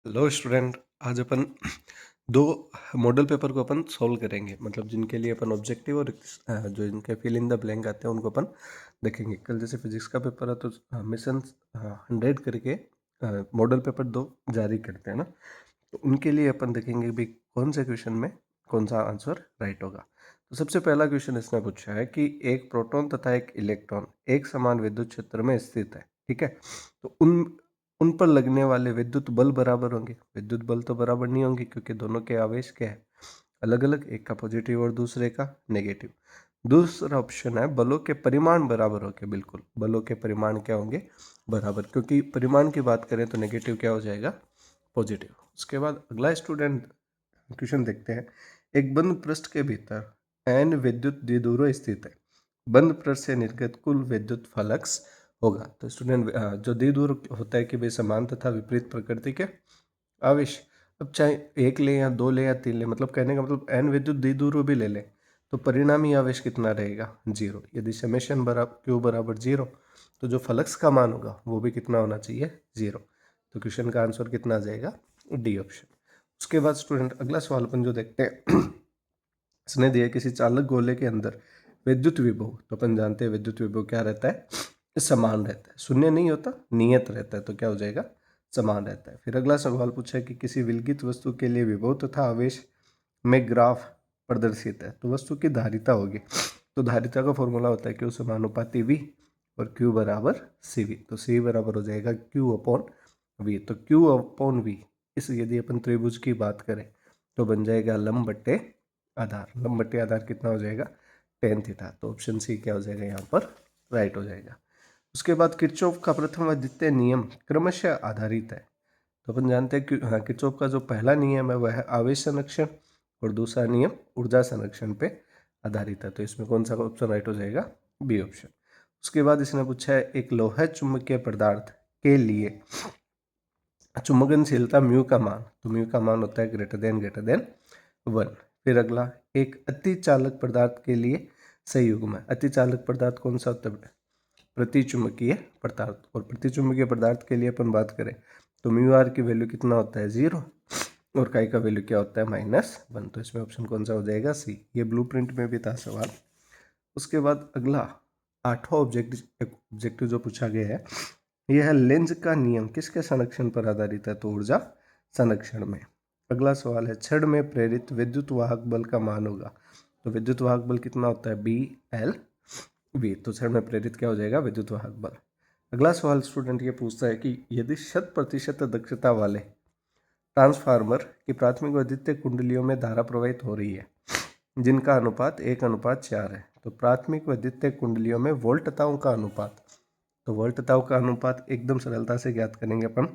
Hello student. आज अपन दो model paper को अपन सॉल्व करेंगे, मतलब जिनके लिए अपन ऑब्जेक्टिव और जो इनके फिल इन द ब्लैंक आते हैं उनको अपन देखेंगे। कल जैसे फिजिक्स का पेपर है तो मिशन 100 करके मॉडल पेपर दो जारी करते हैं ना, तो उनके लिए अपन देखेंगे भी कौन से क्वेश्चन में कौन सा आंसर राइट होगा। तो सबसे पहला क्वेश्चन इसने पूछा है कि एक प्रोटॉन तथा एक इलेक्ट्रॉन एक समान विद्युत क्षेत्र में स्थित है, ठीक है। तो उन उन पर लगने वाले विद्युत बल बराबर होंगे। विद्युत बल तो बराबर नहीं होंगे क्योंकि दोनों के आवेश क्या है, अलग अलग, एक का पॉजिटिव और दूसरे का नेगेटिव। दूसरा ऑप्शन है बलों के परिमाण बराबर होंगे। बिल्कुल, बलों के परिमाण क्या होंगे, बराबर, क्योंकि परिमाण की बात करें तो नेगेटिव क्या हो जाएगा, पॉजिटिव। उसके बाद अगला स्टूडेंट क्वेश्चन देखते हैं। एक बंद पृष्ठ के भीतर एन विद्युत द्विध्रुव स्थित है। बंद पृष्ठ से निर्गत कुल विद्युत फ्लक्स होगा। तो स्टूडेंट जो द्विध्रुव होता है कि भाई समान तथा विपरीत प्रकृति के आवेश, अब चाहे एक ले या दो ले या तीन ले, मतलब कहने का मतलब एन विद्युत द्विध्रुव भी ले ले तो परिणामी आवेश कितना रहेगा, जीरो। यदि समेशन बराबर क्यू बराबर जीरो तो जो फ्लक्स का मान होगा वो भी कितना होना चाहिए, जीरो। तो क्वेश्चन का आंसर कितना आ जाएगा, डी ऑप्शन। उसके बाद स्टूडेंट अगला सवाल अपन जो देखते हैं इसने दिया किसी चालक गोले के अंदर विद्युत विभव, तो अपन जानते हैं विद्युत विभव क्या रहता है, समान रहता है, शून्य नहीं होता, नियत रहता है, तो क्या हो जाएगा, समान रहता है। फिर अगला सवाल पूछा है कि किसी विलगित वस्तु के लिए विभव तथा आवेश में ग्राफ प्रदर्शित है, तो वस्तु की धारिता होगी। तो धारिता का फॉर्मूला होता है क्यू समानुपाती वी और क्यू बराबर सी वी। तो सी बराबर हो जाएगा क्यू अपॉन वी। तो क्यू अपॉन वी, इस यदि अपन त्रिभुज की बात करें तो बन जाएगा लंब बट्टे आधार। लंब बट्टे आधार कितना हो जाएगा, टेन थीटा। तो ऑप्शन सी क्या हो जाएगा यहाँ पर, राइट हो जाएगा। उसके बाद किरचॉफ का प्रथम व द्वितीय नियम क्रमशः आधारित है। तो अपन जानते हैं कि हाँ, किरचॉफ का जो पहला नियम है वह है आवेश संरक्षण और दूसरा नियम ऊर्जा संरक्षण पे आधारित है। तो इसमें कौन सा ऑप्शन राइट हो जाएगा, बी ऑप्शन। उसके बाद इसने पूछा है एक लोहा चुंबकीय पदार्थ के लिए चुंबकनशीलता म्यू का मान, तो म्यू का मान होता है ग्रेटर देन 1। फिर अगला एक अति चालक पदार्थ के लिए सही युग्म है। अति चालक पदार्थ कौन सा होता है, प्रतिचुंबकीय पदार्थ। और प्रतिचुंबकीय पदार्थ के लिए अपन बात करें तो म्यू आर की वैल्यू कितना होता है, 0, और काई का वैल्यू क्या होता है, -1। तो इसमें ऑप्शन कौन सा हो जाएगा, सी। ये ब्लूप्रिंट में भी था सवाल। उसके बाद अगला आठवां ऑब्जेक्टिव जो पूछा गया है यह है लेंज का नियम किसके संरक्षण पर आधारित है, तो ऊर्जा संरक्षण में। अगला सवाल है छड़ में प्रेरित विद्युत वाहक बल का मान होगा। तो विद्युत वाहक बल कितना होता है, बी एल वी। तो छड़ में प्रेरित क्या हो जाएगा, विद्युत वाहक बल। अगला सवाल स्टूडेंट ये पूछता है कि यदि 100% दक्षता वाले ट्रांसफार्मर की प्राथमिक व द्वितीय कुंडलियों में धारा प्रवाहित हो रही है जिनका अनुपात 1:4 है, तो प्राथमिक व द्वितीय कुंडलियों में वोल्टताओं का अनुपात। तो वोल्टताओं का अनुपात एकदम सरलता से ज्ञात करेंगे अपन।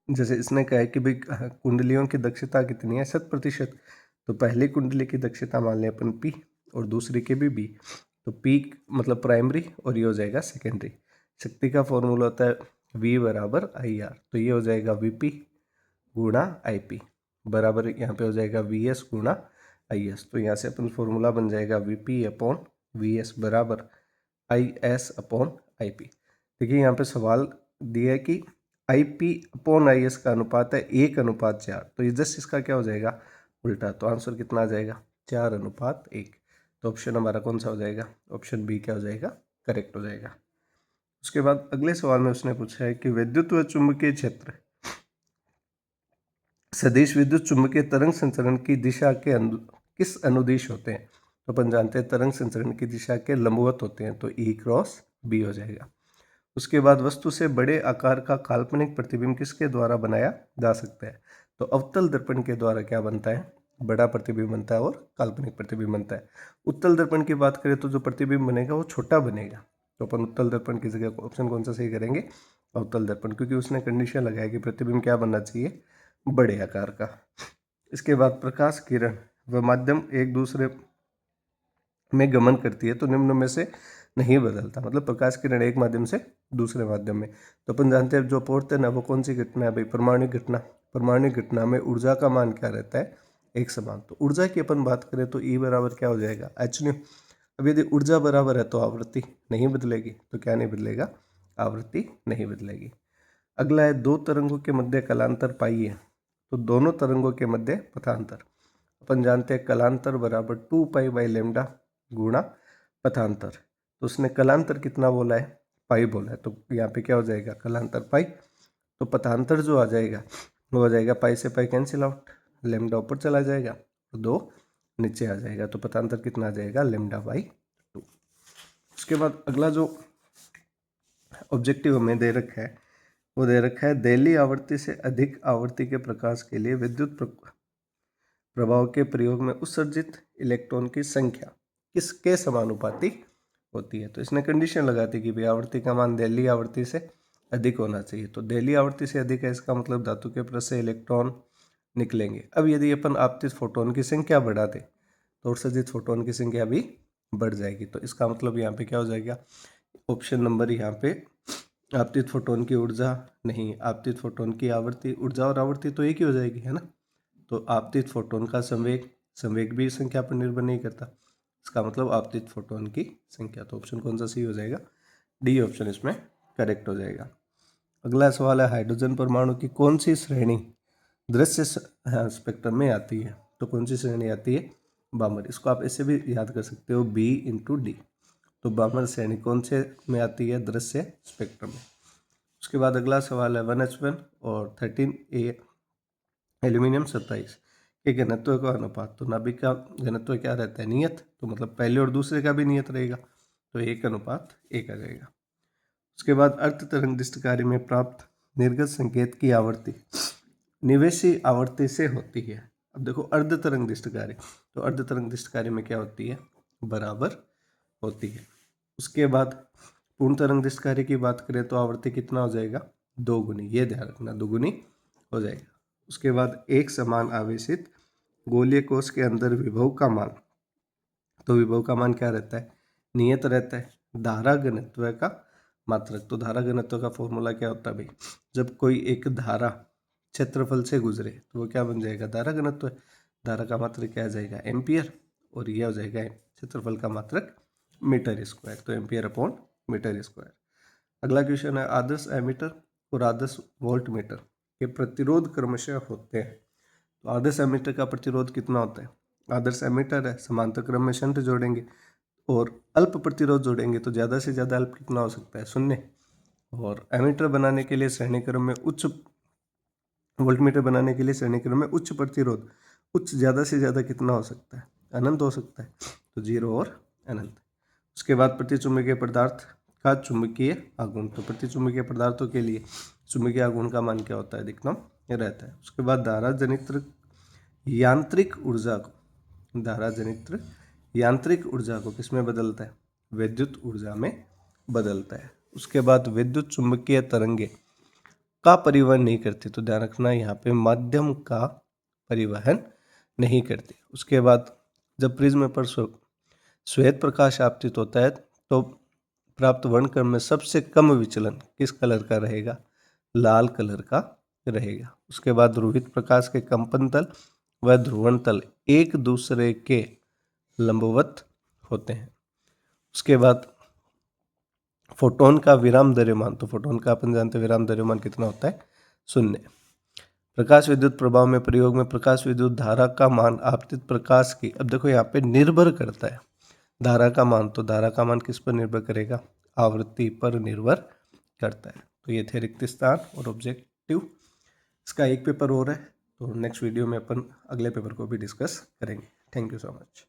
जैसे इसने कहा है कि भाई कुंडलियों की दक्षता कितनी है, 100%। तो पहली कुंडली की दक्षता मान लें अपन पी और दूसरी की भी बी। तो पी मतलब प्राइमरी और ये हो जाएगा सेकेंडरी। शक्ति का फॉर्मूला होता है वी बराबर आई आर। तो ये हो जाएगा वीपी गुणा आई पी बराबर यहाँ पे हो जाएगा वी एस गुणा आई एस। तो यहाँ से अपन फॉर्मूला बन जाएगा V P upon V S बराबर I S upon I P. देखिए यहाँ पे सवाल दिया है कि I P upon I S का अनुपात है 1:4। तो ये जस्ट इसका क्या हो जाएगा, उल्टा। तो आंसर कितना आ जाएगा, 4:1। तो ऑप्शन हमारा कौन सा हो जाएगा, ऑप्शन बी क्या हो जाएगा, करेक्ट हो जाएगा। उसके बाद अगले सवाल में उसने पूछा है कि विद्युत व चुंबकीय क्षेत्र सदिश विद्युत चुंबकीय तरंग संचरण की दिशा के किस अनुदिश होते हैं। तो अपन जानते हैं तरंग संचरण की दिशा के लंबवत होते हैं, तो ई क्रॉस बी हो जाएगा। उसके बाद वस्तु से बड़े आकार का काल्पनिक प्रतिबिंब किसके द्वारा बनाया जा सकता है। तो अवतल दर्पण के द्वारा क्या बनता है, बड़ा प्रतिबिंब बनता है और काल्पनिक प्रतिबिंब बनता है। उत्तल दर्पण की बात करें तो जो प्रतिबिंब बनेगा वो छोटा बनेगा। तो अपन उत्तल दर्पण की जगह ऑप्शन कौन सा सही करेंगे, अवतल दर्पण, क्योंकि उसने कंडीशन लगाया कि प्रतिबिंब क्या बनना चाहिए, बड़े आकार का। इसके बाद प्रकाश किरण व माध्यम एक दूसरे में गमन करती है तो निम्न में से नहीं बदलता। मतलब प्रकाश किरण एक माध्यम से दूसरे माध्यम में, तो अपन जानते हैं जो अपवर्तन है वो कौन सी घटना है भाई, परमाणु घटना। परमाणु घटना में ऊर्जा का मान क्या रहता है, एक समान। तो ऊर्जा की अपन बात करें तो ई बराबर क्या हो जाएगा, एच न्यू। अब यदि ऊर्जा बराबर है तो आवृत्ति नहीं बदलेगी, तो क्या नहीं बदलेगा, आवृत्ति नहीं बदलेगी। अगला है दो तरंगों के मध्य कलांतर पाइए, तो दोनों तरंगों के मध्य पथांतर। अपन जानते हैं कलांतर बराबर 2π/λ गुणा पथांतर। तो उसने कलांतर कितना बोला है, पाई बोला है, तो यहाँ पे क्या हो जाएगा कलांतर पाई, तो पथांतर जो आ जाएगा वो आ जाएगा पाई से पाई कैंसिल आउट, लेमडा ऊपर चला जाएगा तो 2 नीचे आ जाएगा, तो पथांतर कितना आ जाएगा λ/2। उसके बाद अगला जो ऑब्जेक्टिव हमें दे रखा है वो दे रखा है देली आवृत्ति से अधिक आवृत्ति के प्रकाश के लिए विद्युत प्रभाव के प्रयोग में उत्सर्जित इलेक्ट्रॉन की संख्या किसके समानुपाती होती है। तो इसने कंडीशन लगा दी कि भाई आवृत्ति का मान देली आवृत्ति से अधिक होना चाहिए, तो देली आवृत्ति से अधिक है इसका मतलब धातु के परत से इलेक्ट्रॉन निकलेंगे। अब यदि अपन आपतित फोटोन की संख्या बढ़ा दें तो उत्सर्जित फोटोन की संख्या भी बढ़ जाएगी, तो इसका मतलब यहाँ पे क्या हो जाएगा, ऑप्शन नंबर यहाँ पे आपतित फोटोन की ऊर्जा नहीं, आपतित फोटोन की आवृत्ति, ऊर्जा और आवृत्ति तो एक ही हो जाएगी है ना, तो आपतित फोटोन का संवेग भी संख्या पर निर्भर नहीं करता, इसका मतलब आपतित फोटोन की संख्या। तो ऑप्शन कौन सा सही हो जाएगा, डी ऑप्शन इसमें करेक्ट हो जाएगा। अगला सवाल है हाइड्रोजन परमाणु की कौन सी श्रेणी दृश्य स्पेक्ट्रम में आती है, तो कौन सी श्रेणी आती है, बामर। इसको आप ऐसे भी याद कर सकते हो B/D, तो बामर श्रेणी कौन से में आती है, दृश्य स्पेक्ट्रम में। उसके बाद अगला सवाल है 1H1 और 13A एल्यूमिनियम 27 के घनत्व का अनुपात, तो नाभिक का घनत्व क्या रहता है, नियत, तो मतलब पहले और दूसरे का भी नियत रहेगा, तो 1:1 आ जाएगा। उसके बाद अर्ध तरंग दृष्टि कार्य में प्राप्त निर्गत संकेत की आवृत्ति निवेशी आवृत्ति से होती है। अब देखो अर्ध तरंग दृष्टि कार्य, तो अर्ध तरंग दृष्टि कार्य में क्या होती है, बराबर होती है। उसके बाद पूर्ण तरंग दृष्टि कार्य की बात करें तो आवृत्ति कितना हो जाएगा, 2 गुनी, ये ध्यान रखना 2 गुनी हो जाएगा। उसके बाद एक समान आवेशित गोलीय कोश के अंदर विभव का मान, तो विभव का मान क्या रहता है, नियत रहता है, धारा घनत्व का मात्रक। तो धारा घनत्व का फॉर्मूला क्या होता है भाई, जब कोई एक धारा क्षेत्रफल से गुजरे तो वो क्या बन जाएगा, धारा घनत्व। धारा का मात्रक क्या आ जाएगा, एम्पियर, और यह हो जाएगा क्षेत्रफल का मात्रक मीटर स्क्वायर, तो एम्पियर/मीटर स्क्वायर। अगला क्वेश्चन है आदर्श एमीटर और आदर्श वोल्ट मीटर के प्रतिरोध क्रमशः होते हैं। तो आदर्श एमीटर का प्रतिरोध कितना होता है, आदर्श एमीटर है समांतर क्रम में शंट जोड़ेंगे और अल्प प्रतिरोध जोड़ेंगे, तो ज़्यादा से ज़्यादा अल्प कितना हो सकता है, 0। और एमीटर बनाने के लिए श्रेणी क्रम में उच्च, वोल्टमीटर बनाने के लिए श्रेणी क्रम में उच्च प्रतिरोध, उच्च ज़्यादा से ज़्यादा कितना हो सकता है, अनंत हो सकता है, तो 0 और अनंत। उसके बाद प्रतिचुंबकीय पदार्थ का चुंबकीय आघूर्ण, तो प्रतिचुंबकीय पदार्थों के लिए चुंबकीय आघूर्ण का मान क्या होता है, अधिकतम रहता है। उसके बाद धारा जनित्र यांत्रिक ऊर्जा को, धारा जनित्र यांत्रिक ऊर्जा को किसमें बदलता है, विद्युत ऊर्जा में बदलता है। उसके बाद विद्युत चुंबकीय तरंगे का परिवहन नहीं करती, तो ध्यान रखना यहाँ पे माध्यम का परिवहन नहीं करती। उसके बाद जब प्रिज्म पर श्वेत प्रकाश आपतित होता है तो प्राप्त वर्णक्रम में सबसे कम विचलन किस कलर का रहेगा, लाल कलर का रहेगा। उसके बाद ध्रुवित प्रकाश के कंपन तल व ध्रुवण तल एक दूसरे के लंबवत होते हैं। उसके बाद फोटोन का विराम द्रव्यमान, तो फोटोन का अपन जानते हैं विराम द्रव्यमान कितना होता है, 0। प्रकाश विद्युत प्रभाव में प्रयोग में प्रकाश विद्युत धारा का मान आपतित प्रकाश की, अब देखो यहाँ पे निर्भर करता है धारा का मान, तो धारा का मान किस पर निर्भर करेगा, आवृत्ति पर निर्भर करता है। तो ये थे रिक्त स्थान और ऑब्जेक्टिव। इसका एक पेपर और है, तो नेक्स्ट वीडियो में अपन अगले पेपर को भी डिस्कस करेंगे। Thank you so much.